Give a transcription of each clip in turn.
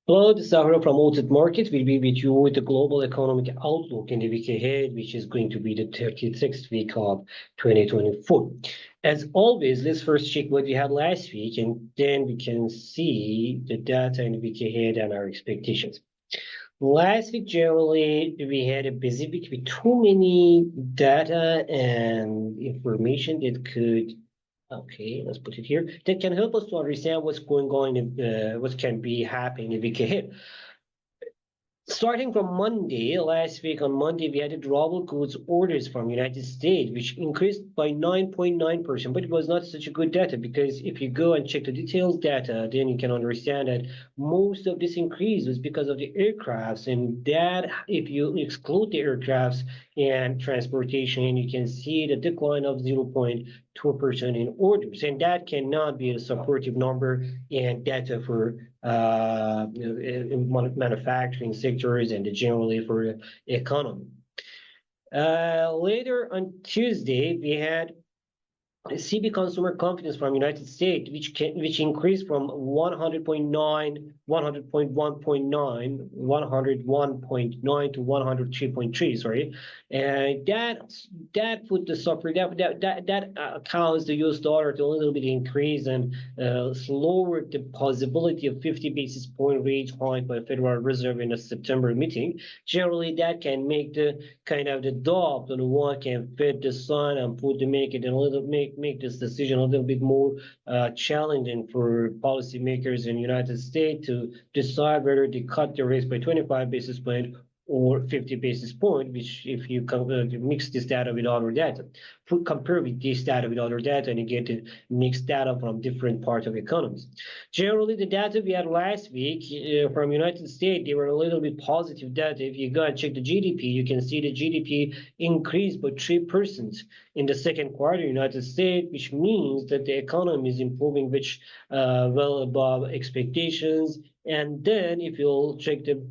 Hello, this is Zahra from Automotive Market. We'll be with you with the global economic outlook in the week ahead, which is going to be the 36th week of 2024. As always, let's first check what we had last week, and then we can see the data in the week ahead and our expectations. Last week, generally, we had a busy week with too many data and information that could. Okay, let's put it here. That can help us to understand what's going on, what can be happening in the week ahead. Starting from Monday, last week on Monday, we had the durable goods orders from United States, which increased by 9.9%, but it was not such a good data because if you go and check the details data, then you can understand that most of this increase was because of the aircrafts, and that if you exclude the aircrafts and transportation, you can see the decline of 0.2% in orders, and that cannot be a supportive number and data for in manufacturing sectors and generally for economy. Later on Tuesday, we had CB consumer confidence from United States, which increased from 100.9, 100.1.9, 101.9 to 103.3. Sorry, and that put the suffer that caused the U.S. dollar to a little bit increase and lowered the possibility of 50 basis point rate hike by Federal Reserve in a September meeting. Generally, that can make the kind of the doubt on what can fit the sun and put the make it a little make this decision a little bit more challenging for policymakers in the United States to decide whether they cut the rates by 25 basis points or 50 basis point, which if you mix this data with other data, compare with this data with other data, and you get the mixed data from different parts of economies. Generally, the data we had last week from United States, they were a little bit positive data. If you go and check the GDP, you can see the GDP increased by 3% in the second quarter in the United States, which means that the economy is improving, which well above expectations. And then if you'll check the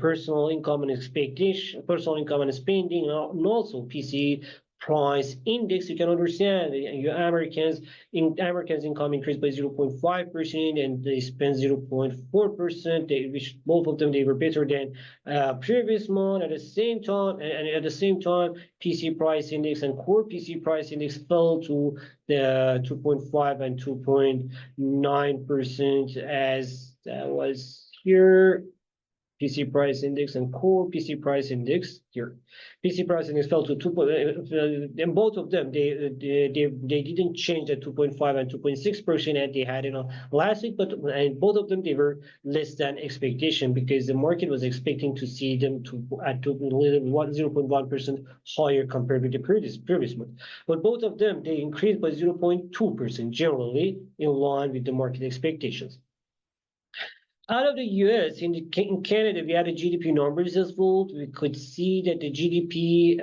personal income and expectation, personal income and spending, and also PCE price index, you can understand your Americans income increased by 0.5% and they spend 0.4%, which both of them they were better than previous month. At the same time, PC price index and core PC price index fell to the 2.5 and 2.9% as that was here. PC price index and core PC price index here. PC price index fell to 2. And both of them they didn't change at 2.5 and 2.6% that they had last week, but and both of them they were less than expectation because the market was expecting to see them to at 0.1% higher compared with the previous month. But both of them they increased by 0.2% generally in line with the market expectations. Out of the US, in Canada, we had the GDP numbers as well. We could see that the GDP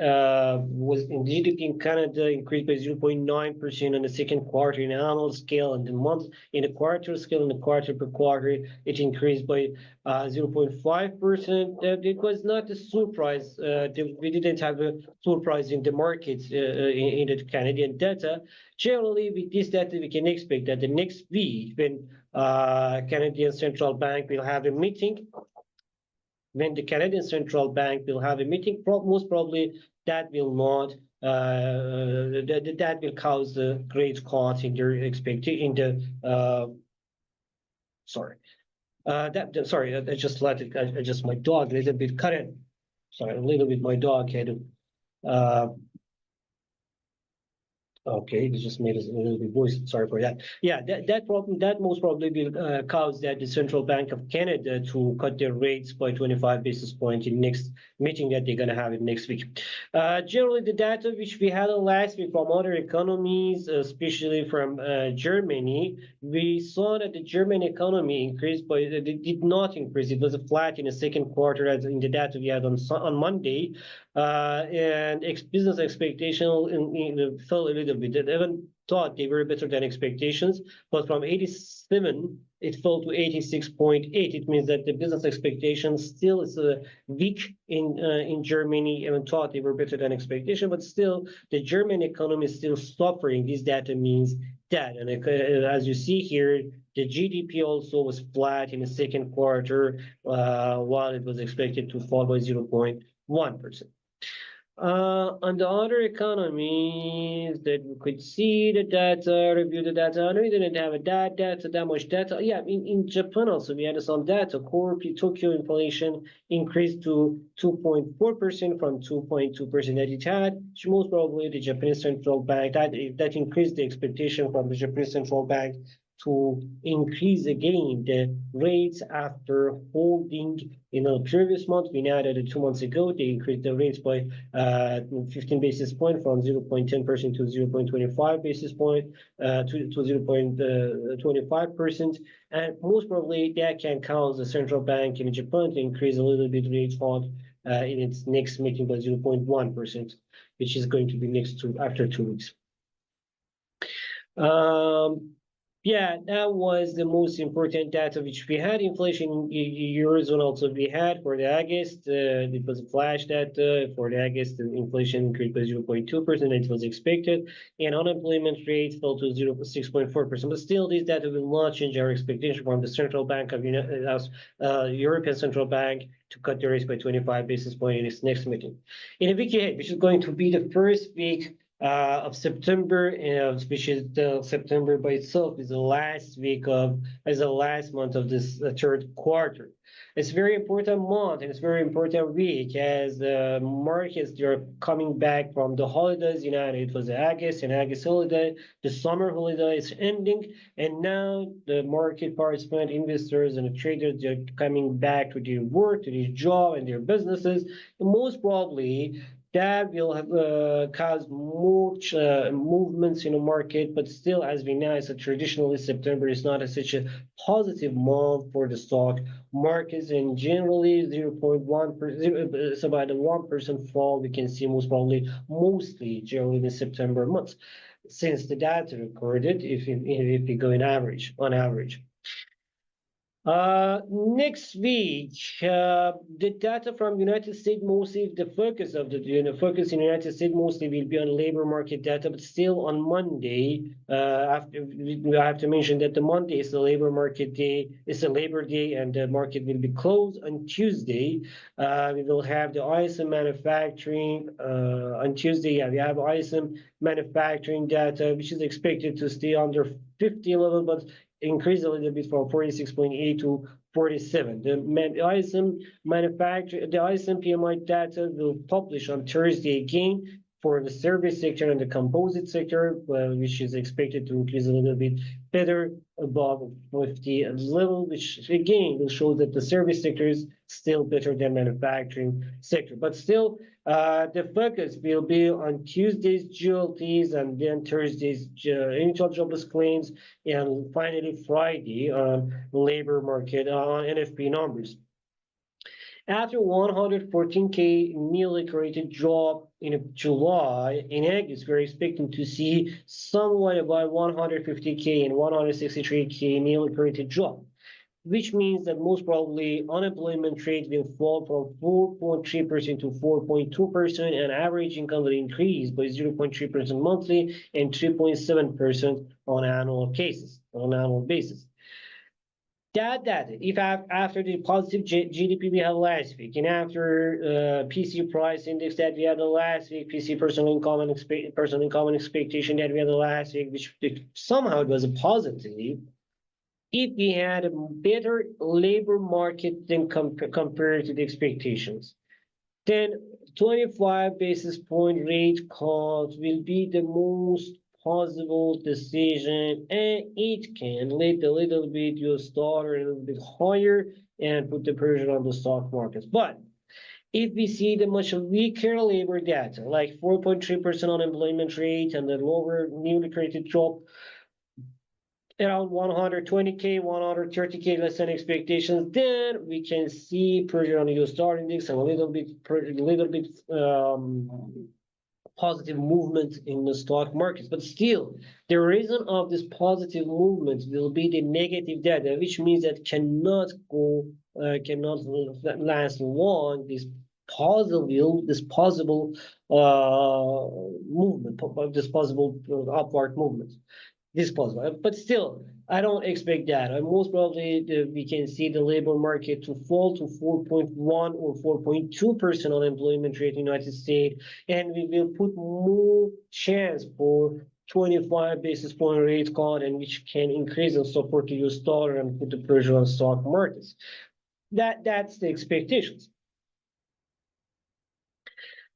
in Canada increased by 0.9% in the second quarter in annual scale, and the month in the quarter scale, in the quarter per quarter, it increased by 0.5%. It was not a surprise. We didn't have a surprise in the markets in the Canadian data. Generally, with this data, we can expect that the next week, when Canadian Central Bank will have a meeting, most probably that will not that will cause the great cuts in their expectation. Sorry, I just let it. I just my dog a little bit cut it. Sorry, a little bit. My dog had okay, it just made us a little bit voice. Sorry for that. Yeah, that most probably will cause that the Central Bank of Canada to cut their rates by 25 basis points in next meeting that they're gonna have it next week. Generally, the data which we had last week from other economies, especially from Germany, we saw that the German economy increased, but it did not increase. It was flat in the second quarter, as in the data we had on Monday. and business expectation fell a little bit. They even thought they were better than expectations, but from 87 it fell to 86.8. It means that the business expectation still is weak in Germany. Even thought they were better than expectation, but still the German economy is still suffering. This data means that, and as you see here, the GDP also was flat in the second quarter, while it was expected to fall by 0.1%. On the other economies that we could see the data, review the data. I know we didn't have that much data. Yeah, in Japan also we had some data. Core Tokyo inflation increased to 2.4% from 2.2% that it had, which most probably the Japanese central bank that increased the expectation from the Japanese central bank to increase again the rates after holding previous month. We know that 2 months ago they increased the rates by 15 basis point from 0.10% to 0.25 basis point to 0.25%, and most probably that can cause the central bank in Japan to increase a little bit rate hike in its next meeting by 0.1%, which is going to be after 2 weeks. Yeah, that was the most important data which we had. Inflation Eurozone also we had for the August. It was a flash data for the August. The inflation increased by 0.2%. It was expected, and unemployment rate fell to 6.4%. But still, this data will not change our expectation from the Central Bank of European Central Bank to cut the rates by 25 basis points in its next meeting. In a week ahead, which is going to be the first week of September, which is September by itself is the last month of this third quarter. It's a very important month and it's a very important week as the markets are coming back from the holidays. It was August holiday, the summer holiday is ending, and now the market participant investors and the traders are coming back to their work, to their job and their businesses. And most probably that will have cause much movements in the market, but still, as we know, traditionally September is not such a positive month for the stock markets, and generally 0.1%, it's about a 1% fall we can see mostly generally in the September months, since the data recorded if we go on average. Next week, the data from United States, mostly the focus in United States mostly will be on labor market data, but still on Monday, I have to mention that the Monday is the labor market day, it's a Labor Day, and the market will be closed on Tuesday. We will have the ISM manufacturing on Tuesday. Yeah, we have ISM manufacturing data, which is expected to stay under 50 level, but increase a little bit from 46.8 to 47. The ISM PMI data will publish on Thursday again for the service sector and the composite sector, which is expected to increase a little bit better above 50 level, which again will show that the service sector is still better than manufacturing sector. But still, the focus will be on Tuesday's GLTs and then Thursday's initial jobless claims, and finally Friday on labor market on NFP numbers. After 114K newly created job in July, in August, we're expecting to see somewhat about 150K and 163K newly created job, which means that most probably unemployment rate will fall from 4.3% to 4.2%, and average income will increase by 0.3% monthly and 3.7% on annual basis. That if after the positive GDP we had last week, and after PC price index that we had the last week, PC personal income and expectation that we had the last week, which somehow it was a positive. If we had a better labor market than compared to the expectations, then 25 basis point rate cut will be the most possible decision, and it can lead a little bit US dollar a little bit higher and put the pressure on the stock markets. But if we see the much weaker labor data, like 4.3% unemployment rate and the lower newly created job, around 120K, 130K less than expectations, then we can see pressure on the US dollar index and a little bit positive movement in the stock markets. But still, the reason of this positive movement will be the negative data, which means that cannot last long. This possible movement, this possible upward movement. This possible, but still, I don't expect that. Most probably, we can see the labor market to fall to 4.1 or 4.2% unemployment rate in the United States, and we will put more chance for 25 basis point rate cut, and which can increase and support the US dollar and put the pressure on stock markets. That's the expectations.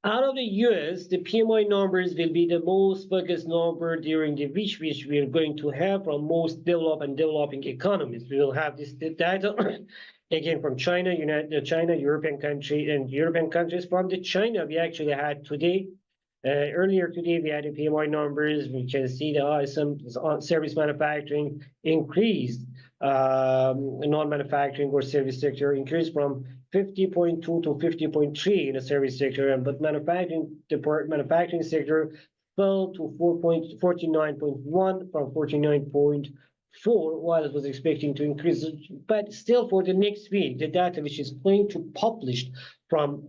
Out of the US, the PMI numbers will be the most focused number during the which we are going to have from most developed and developing economies. We will have this data again from China, European countries. From the China, we actually had today, earlier today, we had the PMI numbers. We can see the ISM service manufacturing increased, non-manufacturing or service sector increased from 50.2 to 50.3 in the service sector, but manufacturing sector fell to 49.1 from 49.4, while it was expecting to increase. But still, for the next week, the data which is going to published from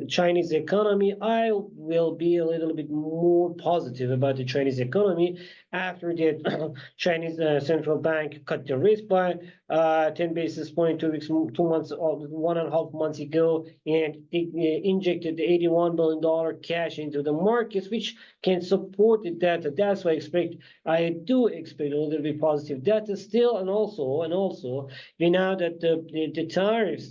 Chinese economy, I will be a little bit more positive about the Chinese economy after the Chinese central bank cut the rate by 10 basis point 1.5 months ago, and injected the $81 billion cash into the markets, which can support the data. That's why I do expect a little bit positive data still, and also we know that the tariffs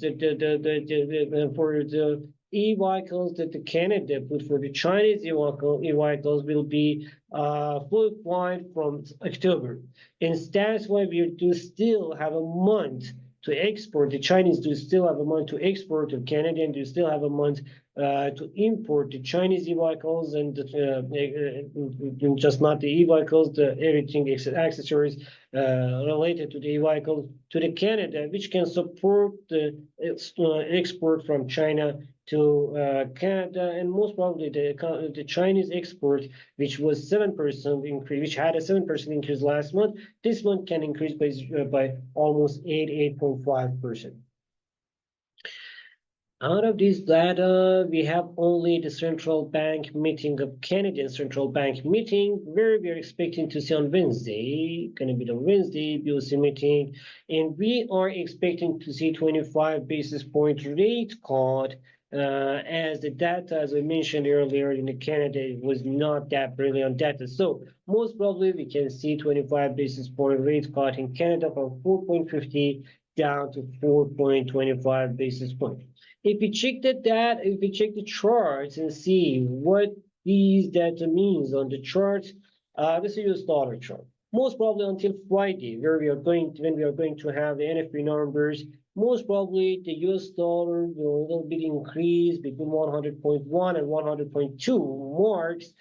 for the e-vehicles that the Canada put for the Chinese e-vehicles will be full applied from October. And that's why we do still have a month to export. The Chinese do still have a month to export to Canada, and do still have a month to import the Chinese e-vehicles, and just not the e-vehicles, everything accessories related to the e-vehicles to the Canada, which can support the export from China to Canada. And most probably the Chinese export, which was 7% increase, which had a 7% increase last month, this month can increase by almost 8.5%. Out of this data, we have only the central bank meeting of Canadian central bank meeting, where we are expecting to see on Wednesday, gonna be the Wednesday BOC meeting, and we are expecting to see 25 basis point rate cut, as the data, as I mentioned earlier, in Canada was not that brilliant data. So most probably we can see 25 basis point rate cut in Canada from 4.50 down to 4.25 basis point. If we check the charts and see what these data means on the charts, this is US dollar chart. Most probably until Friday, when we are going to have the NFP numbers, most probably the US dollar will a little bit increase between 100.1 and 100.2 marks.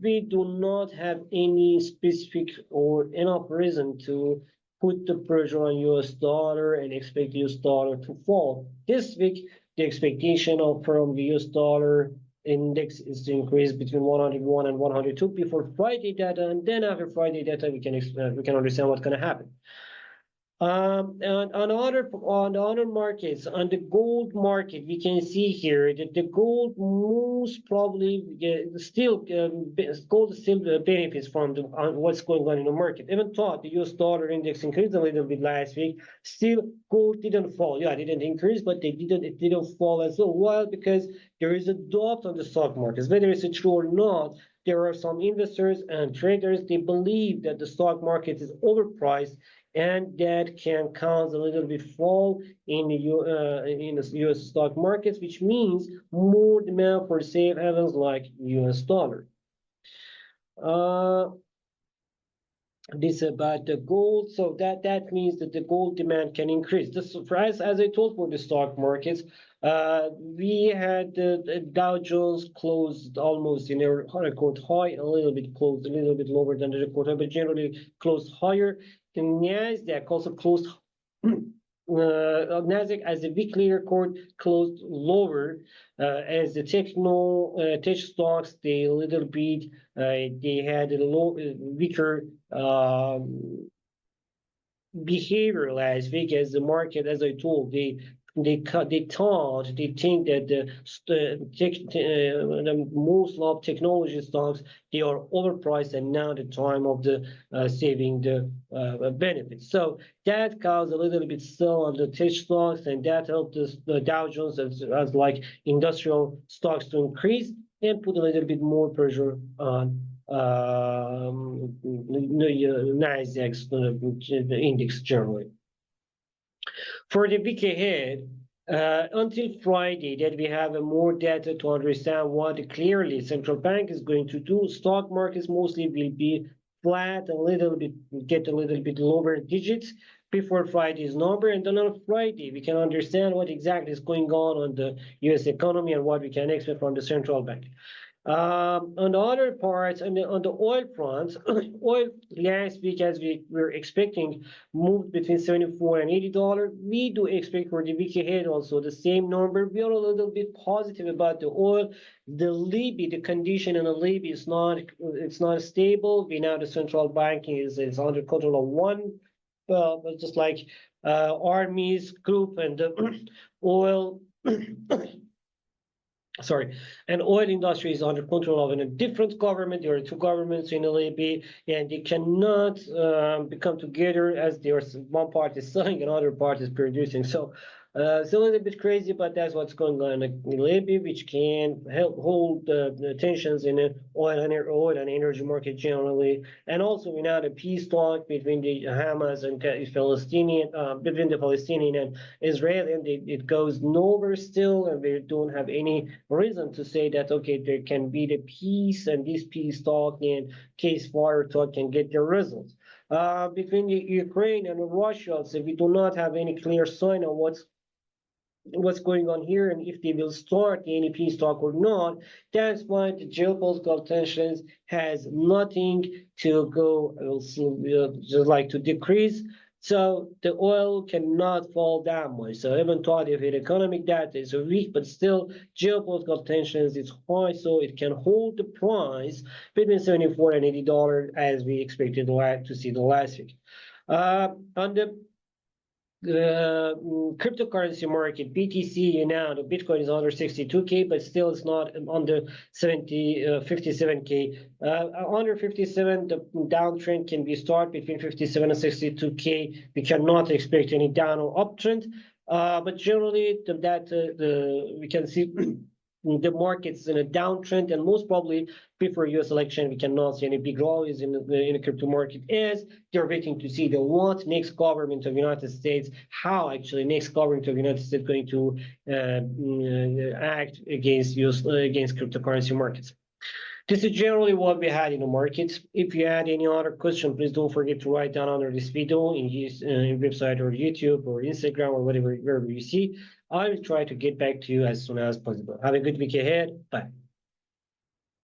We do not have any specific or enough reason to put the pressure on US dollar and expect the US dollar to fall. This week, the expectation from the US dollar index is to increase between 101 and 102 before Friday data, and then after Friday data, we can understand what's going to happen. And on other markets, on the gold market, we can see here that the gold most probably gold still benefits from what's going on in the market. Even though the US dollar index increased a little bit last week, still gold didn't fall. Yeah, it didn't increase, but it didn't fall as well. Why? Because there is a doubt on the stock markets. Whether it's true or not, there are some investors and traders, they believe that the stock market is overpriced, and that can cause a little bit fall in the US stock markets, which means more demand for safe havens like US dollar. this about the gold. So that means that the gold demand can increase. This for us, as I told for the stock markets, we had the Dow Jones closed almost in a record high, a little bit closed, a little bit lower than the record high, but generally closed higher. The Nasdaq also closed. Nasdaq as a weekly record closed lower, as the tech stocks they a little bit they had a weaker behavior last week as the market, as I told, they think that the most of technology stocks they are overpriced and now the time of the saving the benefits. So that caused a little bit sell on the tech stocks and that helped the Dow Jones as like industrial stocks to increase and put a little bit more pressure on Nasdaq's the index generally. For the week ahead, until Friday, that we have more data to understand what clearly central bank is going to do. Stock markets mostly will be flat, a little bit get a little bit lower digits before Friday's number, and then on Friday we can understand what exactly is going on the U.S. economy and what we can expect from the central bank. On the other parts, on the oil front, oil last week, as we were expecting, moved between $74 and $80. We do expect for the week ahead also the same number. We are a little bit positive about the oil. The Libya, the condition in the Libya is not, it's not stable. We know the central bank is under control of one, well, just like armies group and the oil. Sorry, and oil industry is under control of a different government. There are two governments in Libya, and they cannot become together as there are one part is selling and other part is producing. So it's a little bit crazy, but that's what's going on in Libya, which can help hold the tensions in the oil and energy market generally. And also, we now the peace talk between the Hamas and Palestinian, between the Palestinian and Israeli, and it goes nowhere still, and we don't have any reason to say that okay, there can be the peace, and this peace talk and case fire talk can get the results. Between the Ukraine and Russia, so we do not have any clear sign of what's going on here and if they will start any peace talk or not. That's why the geopolitical tensions has nothing to go just like to decrease. So the oil cannot fall that much. So even thought if the economic data is weak, but still geopolitical tensions is high, so it can hold the price between $74 and $80 as we expected to see the last week. On the cryptocurrency market, BTC, now the Bitcoin is under 62K, but still it's not under 57K. Under 57, the downtrend can be start between 57 and 62K. We cannot expect any down or uptrend. But generally, we can see the market's in a downtrend, and most probably before U.S. election, we cannot see any big rallies in the crypto market as they're waiting to see the what next government of the United States, how actually next government of the United States going to act against against cryptocurrency markets. This is generally what we had in the markets. If you had any other question, please don't forget to write down under this video in his website or YouTube or Instagram or whatever, wherever you see. I will try to get back to you as soon as possible. Have a good week ahead. Bye.